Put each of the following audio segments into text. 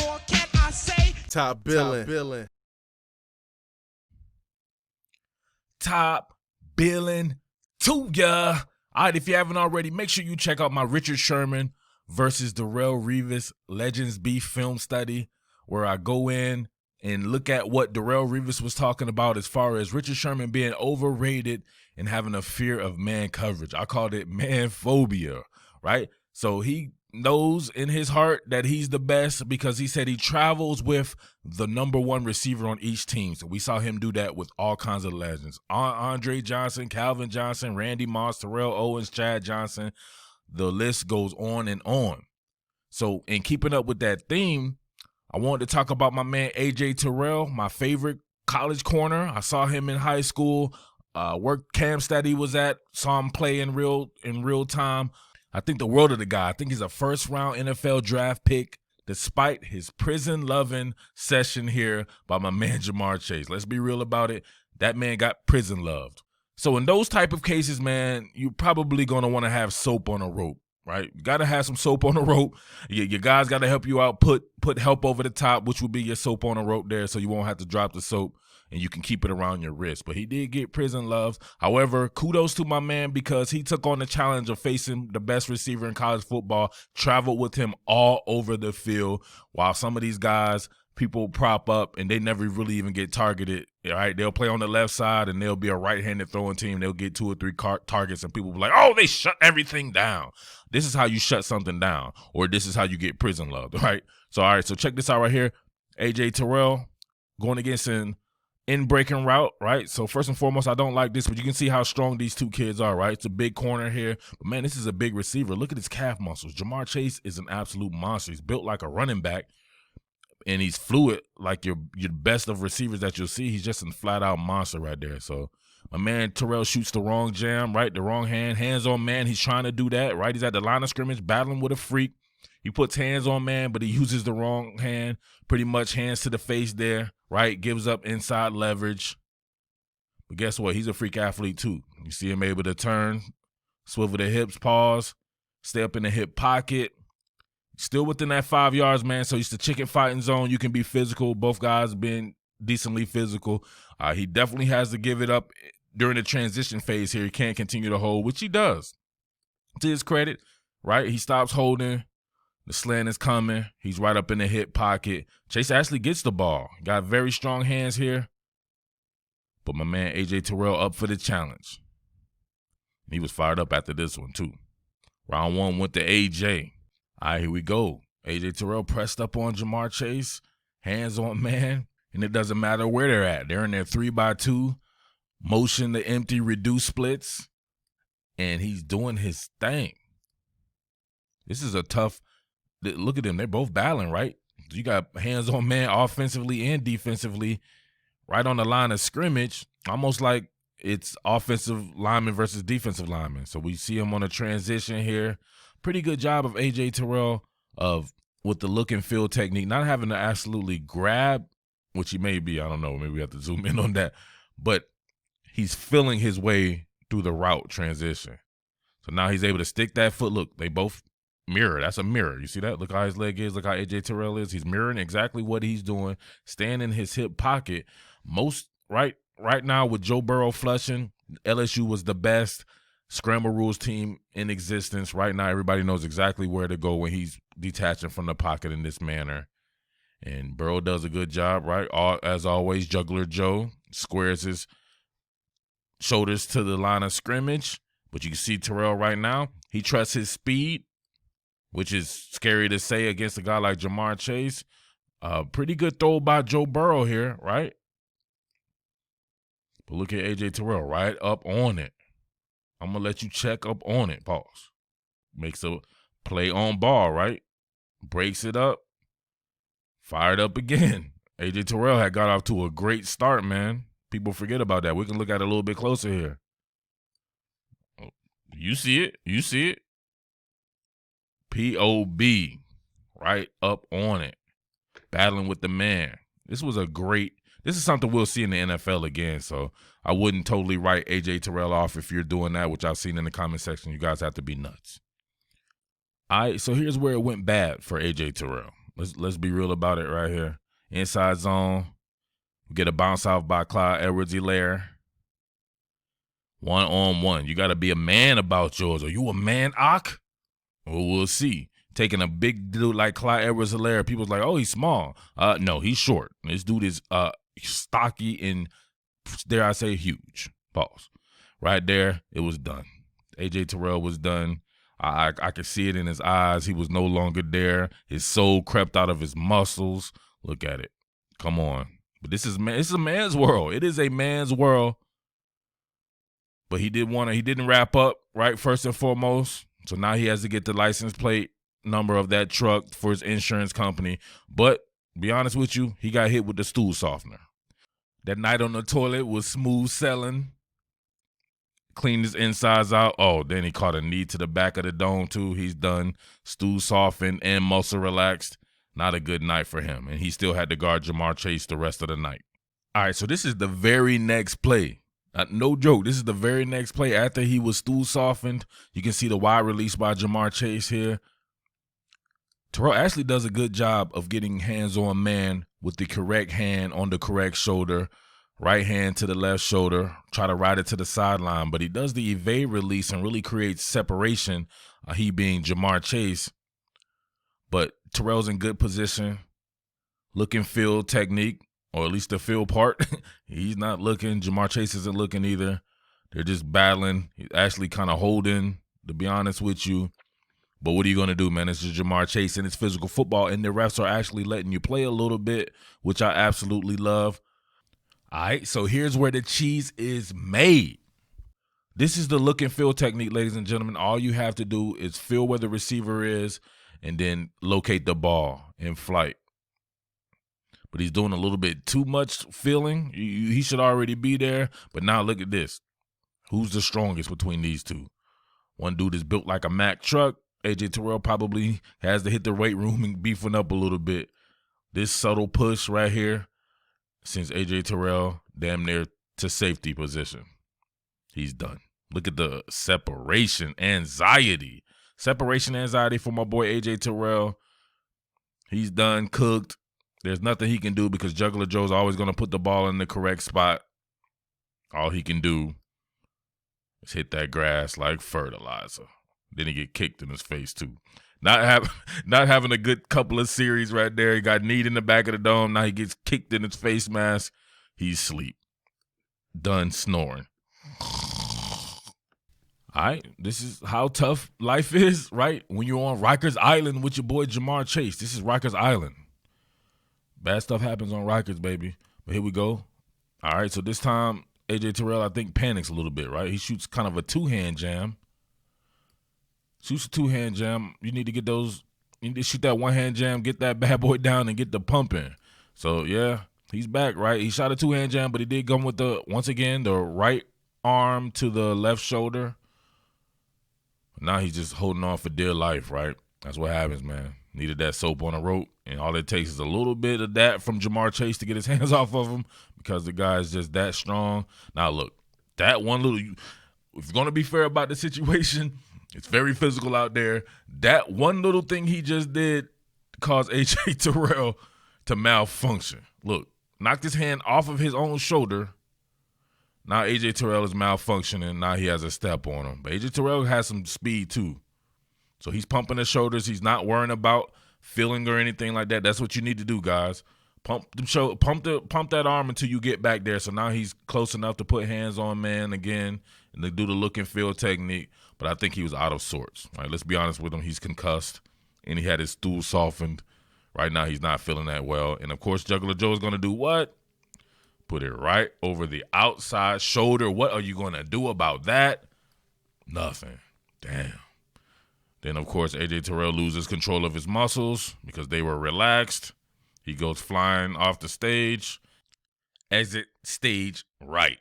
more can I say? Top billing. Top billing to ya. All right, if you haven't already, make sure you check out my Richard Sherman versus Terrell Revis Legends Beef film study, where I go in and look at what Terrell Revis was talking about as far as Richard Sherman being overrated and having a fear of man coverage. I called it man phobia, right? So he knows in his heart that he's the best because he said he travels with the number one receiver on each team. So we saw him do that with all kinds of legends. Andre Johnson, Calvin Johnson, Randy Moss, Terrell Owens, Chad Johnson. The list goes on and on. So in keeping up with that theme, I wanted to talk about my man AJ Terrell, my favorite college corner. I saw him in high school, work camps that he was at, saw him play in real time. I think the world of the guy. I think he's a first-round NFL draft pick, despite his prison loving session here by my man Jamar Chase. Let's be real about it. That man got prison loved. So in those type of cases, man, you're probably going to want to have soap on a rope, right? You got to have some soap on a rope. Your guys got to help you out, put help over the top, which will be your soap on a rope there, so you won't have to drop the soap and you can keep it around your wrist. But he did get prison love. However, kudos to my man because he took on the challenge of facing the best receiver in college football, traveled with him all over the field, while some of these guys, people prop up and they never really even get targeted. All right, they'll play on the left side and they'll be a right-handed throwing team. They'll get 2 or 3 targets and people will be like, oh, they shut everything down. This is how you shut something down, or this is how you get prison love, right? So, all right, so check this out right here. AJ Terrell going against an in-breaking route, right? So first and foremost, I don't like this, but you can see how strong these two kids are, right? It's a big corner here. But, man, this is a big receiver. Look at his calf muscles. Jamar Chase is an absolute monster. He's built like a running back, and he's fluid like your best of receivers that you'll see. He's just a flat-out monster right there. So my man Terrell shoots the wrong jam, right? The wrong hand. Hands on man. He's trying to do that, right? He's at the line of scrimmage battling with a freak. He puts hands on man, but he uses the wrong hand. Pretty much hands to the face there, right? Gives up inside leverage. But guess what? He's a freak athlete too. You see him able to turn, swivel the hips, pause, stay up in the hip pocket. Still within that 5 yards, man. So it's the chicken fighting zone. You can be physical. Both guys been decently physical. He definitely has to give it up during the transition phase here. He can't continue to hold, which he does. To his credit, right? He stops holding. The slant is coming. He's right up in the hip pocket. Chase actually gets the ball. Got very strong hands here. But my man AJ Terrell up for the challenge. He was fired up after this one, too. Round 1 went to AJ. All right, here we go. AJ Terrell pressed up on Jamar Chase. Hands on man. And it doesn't matter where they're at. They're in their 3x2. Motion the empty reduce splits. And he's doing his thing. This is a tough. Look at them. They're both battling, right? You got hands on man offensively and defensively right on the line of scrimmage, almost like it's offensive lineman versus defensive lineman. So we see him on a transition here. Pretty good job of AJ Terrell with the look and feel technique, not having to absolutely grab, which he may be. I don't know. Maybe we have to zoom in on that. But he's feeling his way through the route transition. So now he's able to stick that foot. Look, they both mirror. That's a mirror. You see that? Look how his leg is. Look how AJ Terrell is. He's mirroring exactly what he's doing, staying in his hip pocket. Most right now with Joe Burrow flushing, LSU was the best scramble rules team in existence. Right now, everybody knows exactly where to go when he's detaching from the pocket in this manner. And Burrow does a good job, right? As always, Juggler Joe squares his shoulders to the line of scrimmage. But you can see Terrell right now. He trusts his speed, which is scary to say against a guy like Jamar Chase. Pretty good throw by Joe Burrow here, right? But look at AJ Terrell right up on it. I'm going to let you check up on it. Pause. Makes a play on ball, right? Breaks it up. Fired up again. AJ Terrell had got off to a great start, man. People forget about that. We can look at it a little bit closer here. You see it. You see it. P.O.B. right up on it. Battling with the man. This is something we'll see in the NFL again, so I wouldn't totally write AJ Terrell off if you're doing that, which I've seen in the comment section. You guys have to be nuts. All right, so here's where it went bad for AJ Terrell. Let's be real about it right here. Inside zone. We get a bounce off by Clyde Edwards-Helaire. 1-on-1. You got to be a man about yours. Are you a man, Ock? Well, we'll see. Taking a big dude like Clyde Edwards-Helaire, people's like, oh, he's small. No, he's short. This dude is stocky and, dare I say, huge. Pause. Right there, it was done. A.J. Terrell was done. I could see it in his eyes. He was no longer there. His soul crept out of his muscles. Look at it. Come on. But this is a man's world. It is a man's world. But he didn't wrap up, right, first and foremost. So now he has to get the license plate number of that truck for his insurance company. But, to be honest with you, he got hit with the stool softener. That night on the toilet was smooth sailing. Cleaned his insides out. Oh, then he caught a knee to the back of the dome, too. He's done. Stool softened and muscle relaxed. Not a good night for him. And he still had to guard Ja'Marr Chase the rest of the night. All right, so this is the very next play. No joke. This is the very next play after he was stool softened. You can see the wide release by Ja'Marr Chase here. Terrell actually does a good job of getting hands-on man with the correct hand on the correct shoulder. Right hand to the left shoulder, try to ride it to the sideline, but he does the evade release and really creates separation, he being Ja'Marr Chase. But Terrell's in good position, look and feel technique, or at least the feel part. He's not looking. Ja'Marr Chase isn't looking either. They're just battling. He's actually kind of holding, to be honest with you. But what are you going to do, man? It's just Ja'Marr Chase, and it's physical football, and the refs are actually letting you play a little bit, which I absolutely love. All right, so here's where the cheese is made. This is the look and feel technique, ladies and gentlemen. All you have to do is feel where the receiver is and then locate the ball in flight. But he's doing a little bit too much feeling. He should already be there. But now look at this. Who's the strongest between these two? One dude is built like a Mack truck. A.J. Terrell probably has to hit the weight room and beefing up a little bit. This subtle push right here sends A.J. Terrell damn near to safety position. He's done. Look at the separation anxiety. Separation anxiety for my boy A.J. Terrell. He's done, cooked. There's nothing he can do because Juggler Joe's always going to put the ball in the correct spot. All he can do is hit that grass like fertilizer. Then he get kicked in his face too. Not having a good couple of series right there. He got kneed in the back of the dome. Now he gets kicked in his face mask. He's asleep. Done snoring. All right, this is how tough life is, right? When you're on Rikers Island with your boy Ja'Marr Chase. This is Rikers Island. Bad stuff happens on Rikers, baby. But here we go. All right, so this time, A.J. Terrell, I think, panics a little bit, right? He shoots kind of a two-hand jam. Shoots a two-hand jam. You need to get those. You need to shoot that one-hand jam, get that bad boy down, and get the pump in. So, yeah, he's back, right? He shot a two-hand jam, but he did come with once again, the right arm to the left shoulder. Now he's just holding on for dear life, right? That's what happens, man. Needed that soap on a rope, and all it takes is a little bit of that from Ja'Marr Chase to get his hands off of him because the guy is just that strong. Now, look, that one little – if you're going to be fair about the situation, it's very physical out there. That one little thing he just did caused A.J. Terrell to malfunction. Look, knocked his hand off of his own shoulder. Now A.J. Terrell is malfunctioning. Now he has a step on him. But A.J. Terrell has some speed too. So he's pumping his shoulders. He's not worrying about feeling or anything like that. That's what you need to do, guys. Pump that arm until you get back there. So now he's close enough to put hands on man again and to do the look and feel technique. But I think he was out of sorts. Right? Let's be honest with him. He's concussed, and he had his stool softened. Right now he's not feeling that well. And, of course, Juggler Joe is going to do what? Put it right over the outside shoulder. What are you going to do about that? Nothing. Damn. Then, of course, A.J. Terrell loses control of his muscles because they were relaxed. He goes flying off the stage. Exit stage right.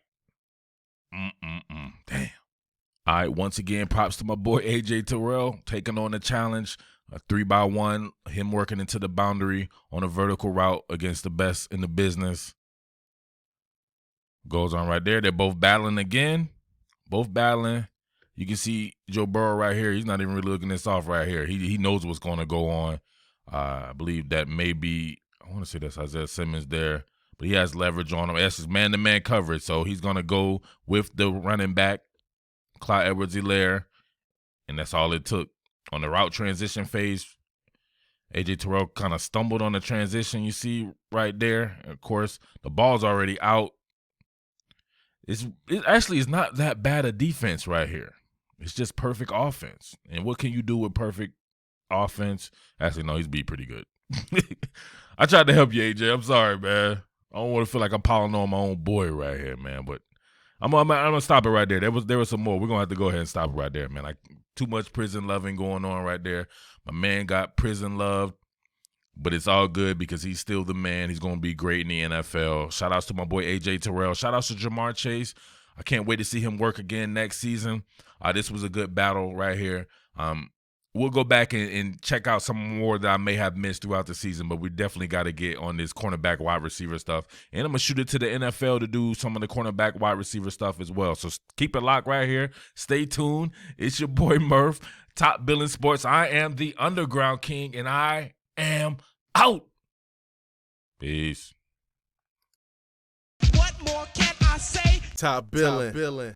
Damn. All right, once again, props to my boy A.J. Terrell taking on the challenge. A 3-by-1, him working into the boundary on a vertical route against the best in the business. Goes on right there. They're both battling again. Both battling. You can see Joe Burrow right here. He's not even really looking this off right here. He knows what's going to go on. I believe that maybe, I want to say that's Isaiah Simmons there, but he has leverage on him. That's his man-to-man coverage, so he's going to go with the running back, Clyde Edwards-Helaire, and that's all it took. On the route transition phase, A.J. Terrell kind of stumbled on the transition you see right there. And of course, the ball's already out. It actually is not that bad a defense right here. It's just perfect offense. And what can you do with perfect offense? Actually, no, he's beat pretty good. I tried to help you, AJ. I'm sorry, man. I don't want to feel like I'm piling on my own boy right here, man. But I'm gonna stop it right there. There was some more. We're gonna have to go ahead and stop it right there, man. Like too much prison loving going on right there. My man got prison loved, but it's all good because he's still the man. He's gonna be great in the NFL. Shout outs to my boy AJ Terrell. Shout outs to Jamar Chase. I can't wait to see him work again next season. This was a good battle right here. We'll go back and check out some more that I may have missed throughout the season, but we definitely got to get on this cornerback wide receiver stuff. And I'm going to shoot it to the NFL to do some of the cornerback wide receiver stuff as well. So keep it locked right here. Stay tuned. It's your boy Murf, Top Billing Sports. I am the Underground King, and I am out. Peace. What more can I say? Top billing.